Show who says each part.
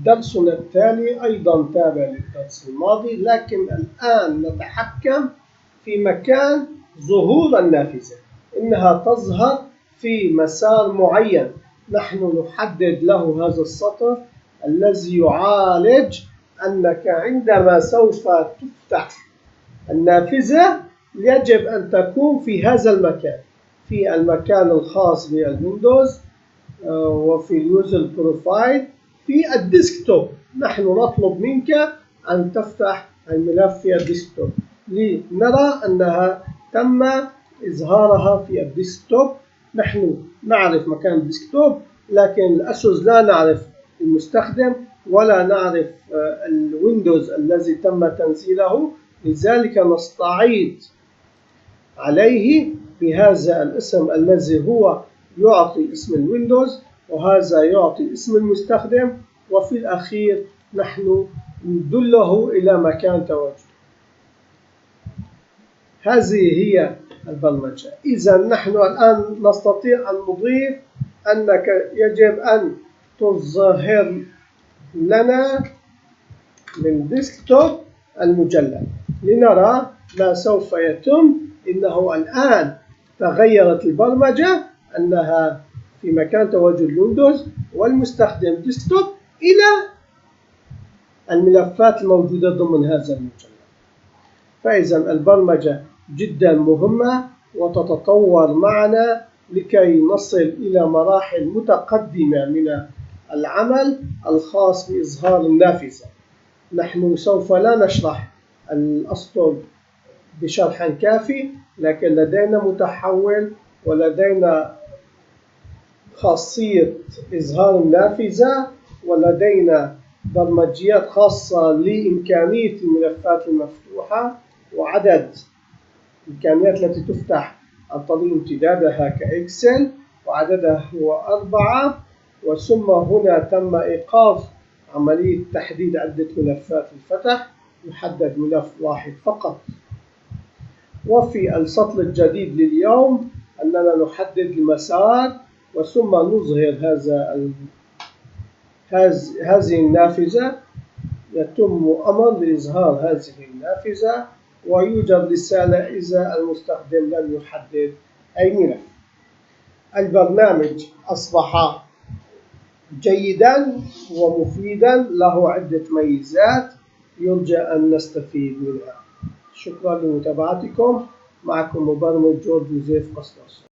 Speaker 1: درسنا التالي أيضا تابع للدرس الماضي، لكن الآن نتحكم في مكان ظهور النافذة. إنها تظهر في مسار معين، نحن نحدد له هذا السطر الذي يعالج أنك عندما سوف تفتح النافذة يجب أن تكون في هذا المكان، في المكان الخاص بالويندوز وفي اليوزر بروفايل في الديسكتوب. نحن نطلب منك أن تفتح الملف في الديسكتوب لنرى أنها تم إظهارها في الديسكتوب. نحن نعرف مكان الديسكتوب، لكن الأسوس لا نعرف المستخدم ولا نعرف الويندوز الذي تم تنزيله، لذلك نستعيد عليه بهذا الاسم الذي هو يعطي اسم الويندوز، وهذا يعطي اسم المستخدم، وفي الأخير نحن ندله إلى مكان تواجده. هذه هي البرمجة. إذا نحن الآن نستطيع أن نضيف أنك يجب أن تظهر لنا من ديسكتوب المجلد لنرى ما سوف يتم. إنه الآن تغيرت البرمجة أنها في مكان تواجد الويندوز والمستخدم ديسكتوب إلى الملفات الموجودة ضمن هذا المجلد. فإذا البرمجة جدا مهمة وتتطور معنا لكي نصل إلى مراحل متقدمة من العمل الخاص بإظهار النافذة. نحن سوف لا نشرح الأسطر بشرح كافي، لكن لدينا متحول ولدينا خاصية إظهار النافذة ولدينا برمجيات خاصة لإمكانية الملفات المفتوحة وعدد الإمكانيات التي تفتح عن طريق امتدادها كإكسل، وعددها هو 4. وثم هنا تم إيقاف عملية تحديد عدة ملفات الفتح، يحدد ملف واحد فقط. وفي السطر الجديد لليوم أننا نحدد المسار وثم نظهر هذه النافذة. يتم أمر بإظهار هذه النافذة ويوجد رسالة إذا المستخدم لم يحدد أي ملف. البرنامج أصبح جيدا ومفيدا، له عدة ميزات يرجى أن نستفيد منها. شكرا لمتابعتكم. معكم مبرمج جورج يوزيف قسطس.